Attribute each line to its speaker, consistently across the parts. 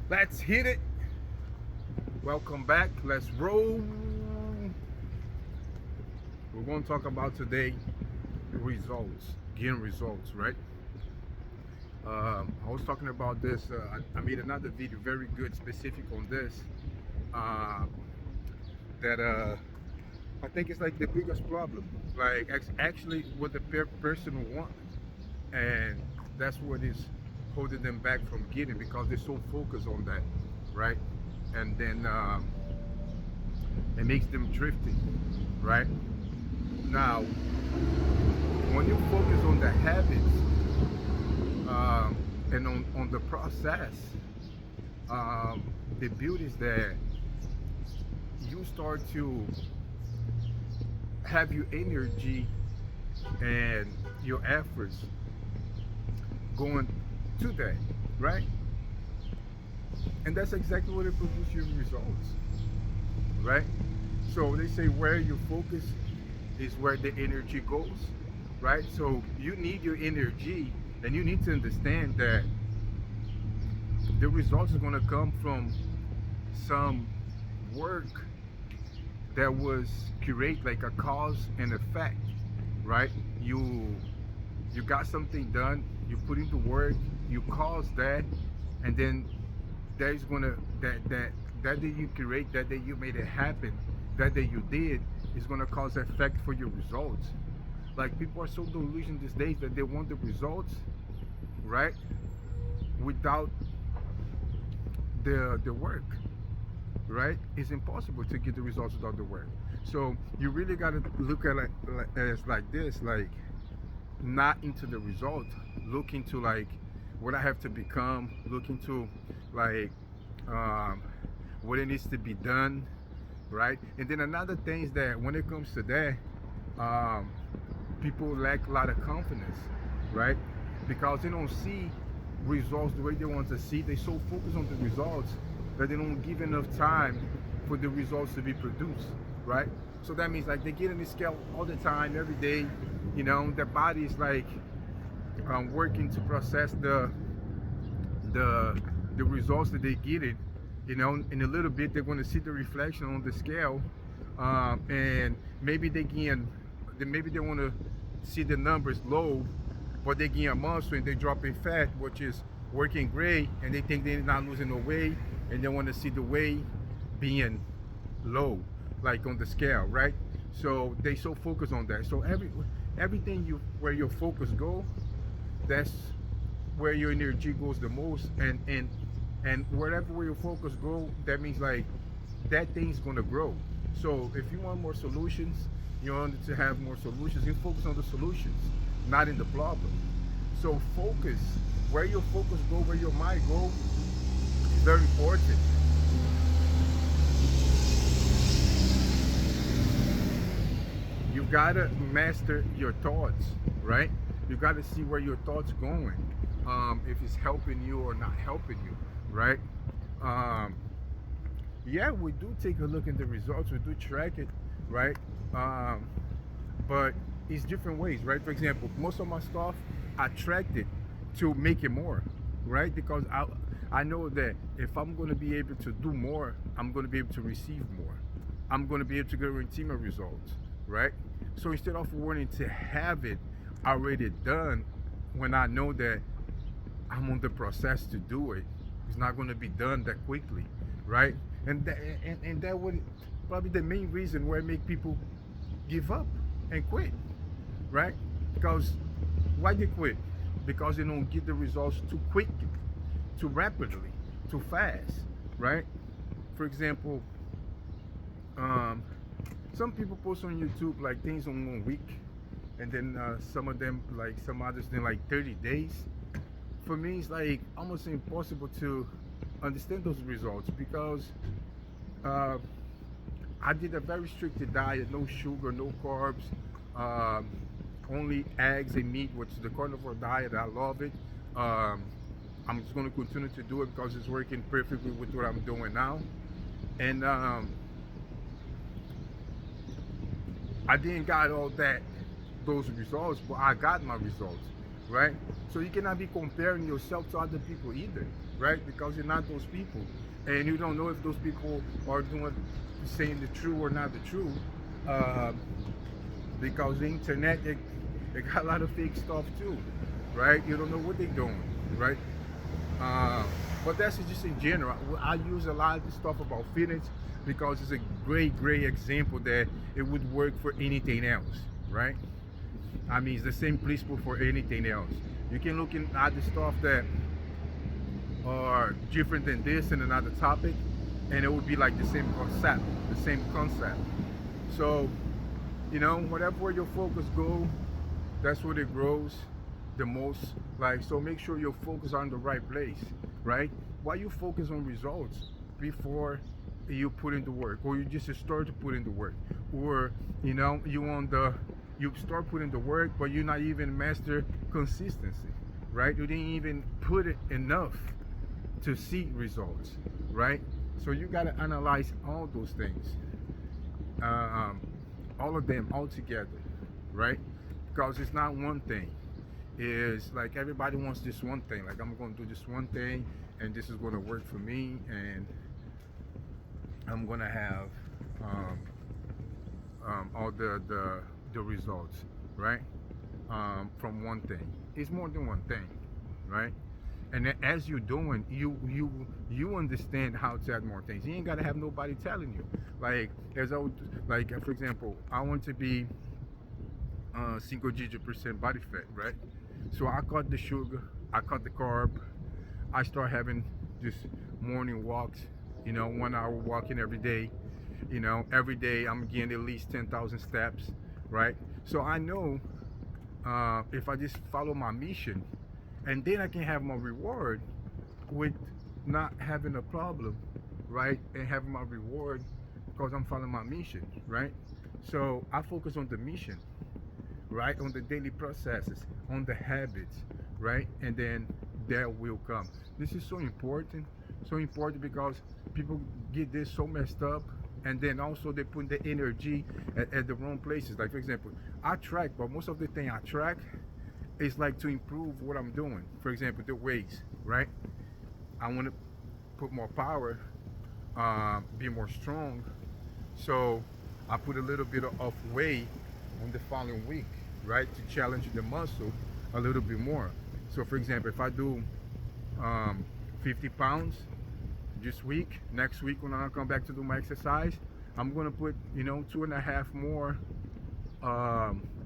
Speaker 1: Let's hit it. Welcome back. Let's roll. We're going to talk about today results, getting results, right? I was talking about this. I made another video, very good, specific on this. Uh, that I think it's like the biggest problem. Like actually, what the person want, and that's what is holding them back from getting because they're so focused on that, right? And then it makes them drifting, right? Now, when you focus on the habits and on the process, the beauty is that you start to have your energy and your efforts going to that, right? And that's exactly what it produces your results, right? So they say where you focus is where the energy goes, right? So you need your energy, and you need to understand that the results is going to come from some work that was create like a cause and effect, right? You got something done, you put into work, you cause that, and then that is gonna that that you create, that you made it happen, that you did is gonna cause effect for your results. Like people are so delusional these days that they want the results, right? Without the work, right? It's impossible to get the results without the work. So you really got to look at it as like this, like not into the result, look into like what I have to become, look into like um, what it needs to be done, right? And then another thing is that when it comes to that, um, people lack a lot of confidence, right? Because they don't see results the way they want to see. They so focused on the results that they don't give enough time for the results to be produced, right? So that means like they get in the scale all the time, every day. You know, their body is like working to process the the results that they get it. You know, in a little bit they're going to see the reflection on the scale, and maybe maybe they want to see the numbers low, but they gain a muscle and they drop in fat, which is working great, and they think they're not losing no weight, and they want to see the weight being low, like on the scale, right? So they so focused on that. So everything you where your focus go, that's where your energy goes the most, and wherever where your focus go, that means like that thing's gonna grow. So if you want more solutions, you want to have more solutions, you focus on the solutions, not in the problem. So focus, where your focus go, where your mind go, is very important. You gotta master your thoughts, right? You gotta see where your thoughts going, if it's helping you or not helping you, right? Um, yeah, we do take a look at the results, we do track it, right? Um, but it's different ways, right? For example, most of my stuff I tracked it to make it more, right? Because I know that if I'm going to be able to do more, I'm going to be able to receive more. I'm going to be able to guarantee my results, right? So instead of wanting to have it already done, when I know that I'm on the process to do it, it's not going to be done that quickly, right? And that would probably the main reason why make people give up and quit, right? Because why they quit? Because they don't get the results too quick, too rapidly, too fast, right? For example, um, some people post on YouTube like things on 1 week, and then some of them, like some others, in like 30 days. For me, it's like almost impossible to understand those results because uh, I did a very strict diet, no sugar, no carbs, um, only eggs and meat, which is the carnivore diet. I love it. Um, I'm just going to continue to do it because it's working perfectly with what I'm doing now. And I didn't got all that those results, but I got my results. right? So you cannot be comparing yourself to other people either, right? Because you're not those people, and you don't know if those people are doing, saying the true or not the true, uh, because the internet, it got a lot of fake stuff too, right? You don't know what they're doing, right? Uh, but that's just in general. I use a lot of stuff about fitness because it's a great example that it would work for anything else, right? I mean, it's the same principle for anything else. You can look at the stuff that are different than this and another topic, and it would be like the same concept, the same concept. So, whatever where your focus go, that's where it grows the most. Like, so make sure your focus on the right place, right? Why you focus on results before you put in the work, or you just start to put in the work, or you start putting the work, but you're not even master consistency, right? You didn't even put it enough to see results, right? So you got to analyze all those things, um, all of them all together, right? Because it's not one thing. It's like everybody wants this one thing. Like, I'm going to do this one thing, and this is going to work for me, and I'm going to have all the results, right? From one thing. It's more than one thing, right? And then as you're doing, you understand how to add more things. You ain't gotta have nobody telling you. Like, as I would, like, for example, I want to be single digit percent body fat, right? So I cut the sugar, I cut the carb, I start having just morning walks, 1 hour walking every day. Every day I'm getting at least 10,000 steps, right? So I know, if I just follow my mission, and then I can have my reward with not having a problem, right? And having my reward because I'm following my mission, right? So I focus on the mission, right? On the daily processes, on the habits, right? And then that will come. This is so important because people get this so messed up, and then also they put the energy at the wrong places. Like, for example, I track, but most of the thing I track is like to improve what I'm doing. For example, the weights, right? I want to put more power, be more strong. So I put a little bit of weight on the following week, right? To challenge the muscle a little bit more. So for example, if I do 50 pounds this week, next week when I come back to do my exercise, I'm gonna put 2.5 more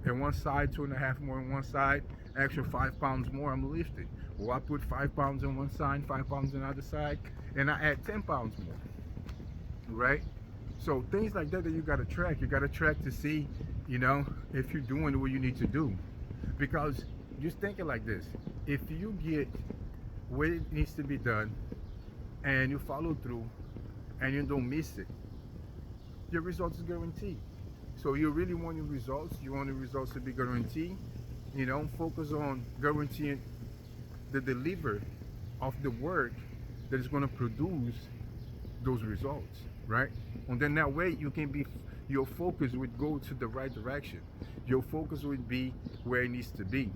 Speaker 1: in one side, 2.5 more on one side, extra 5 pounds more I'm lifting. Or I put 5 pounds on one side, 5 pounds on the other side, and I add 10 pounds more, right? So things like that you gotta track. You gotta track to see, if you're doing what you need to do. Because just think it like this: if you get what it needs to be done, and you follow through, and you don't miss it, your results is guaranteed. So you really want your results. You want the results to be guaranteed. Focus on guaranteeing the deliver of the work that is going to produce those results, right? And then that way you can be, your focus would go to the right direction. Your focus would be where it needs to be,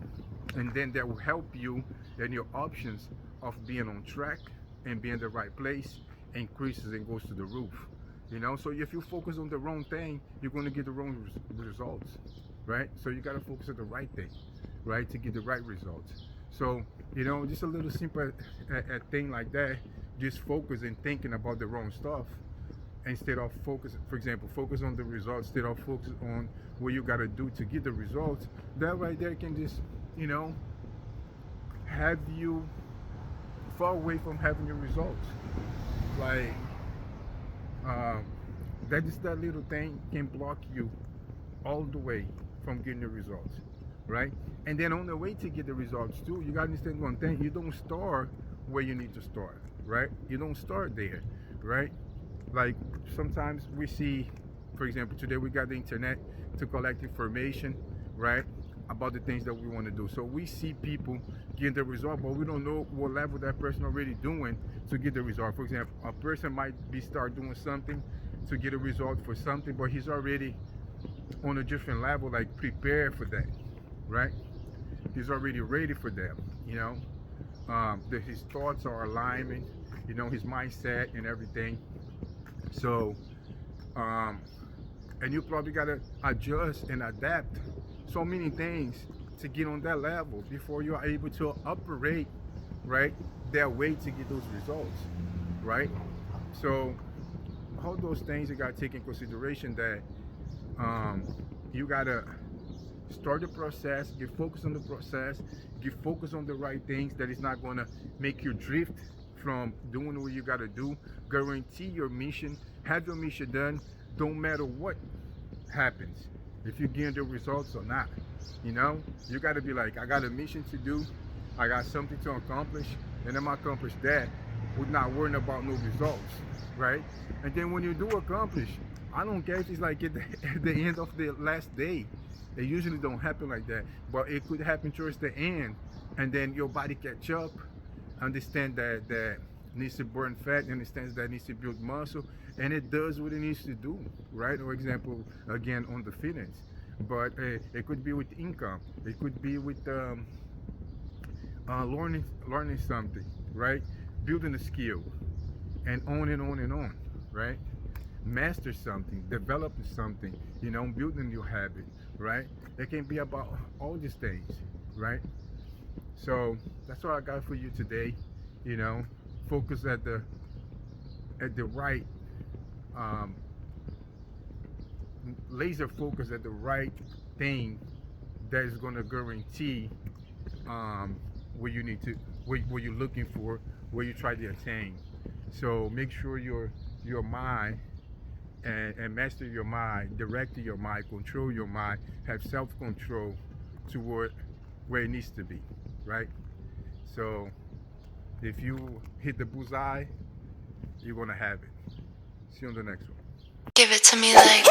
Speaker 1: and then that will help you, and your options of being on track and being in the right place increases and goes to the roof. So if you focus on the wrong thing, you're going to get the wrong results, right? So you got to focus on the right thing, right, to get the right results. So just a little simple thing like that. Just focus and thinking about the wrong stuff instead of focus. For example, focus on the results instead of focus on what you got to do to get the results. That right there can just have you far away from having your results. Like, that little thing can block you all the way from getting the results, right? And then on the way to get the results too, you gotta understand one thing: you don't start where you need to start, right? You don't start there, right? Like, sometimes we see, for example, today we got the internet to collect information, right, about the things that we want to do. So we see people getting the result, but we don't know what level that person already doing to get the result. For example, a person might be start doing something to get a result for something, but he's already on a different level, like prepared for that, right? he's already ready for them. His thoughts are alignment, his mindset and everything. So, and you probably gotta adjust and adapt so many things to get on that level before you are able to operate, right, that way to get those results, right? So all those things you gotta take in consideration, that you gotta start the process, get focused on the process, get focused on the right things that is not gonna make you drift from doing what you gotta do. Guarantee your mission, have your mission done, don't matter what happens, if you get the results or not. You gotta be like, I got a mission to do, I got something to accomplish, and I'm accomplish that with not worrying about no results, right? And then when you do accomplish, I don't care if it's like at the end of the last day. It usually don't happen like that, but it could happen towards the end, and then your body catch up, understand that needs to burn fat, understands that needs to build muscle, and it does what it needs to do, right? For example, again on the fitness, but it could be with income, it could be with learning something, right? Building a skill, and on and on and on, right? Master something, develop something, building your habit, right? It can be about all these things, right? So that's what I got for you today. Focus at the right, laser focus at the right thing that is going to guarantee where you need to, where you're looking for, where you try to attain. So make sure your mind, and master your mind, direct your mind, control your mind, have self-control toward where it needs to be, right? So if you hit the bullseye, you're gonna have it. See you on the next one.
Speaker 2: Give it to me like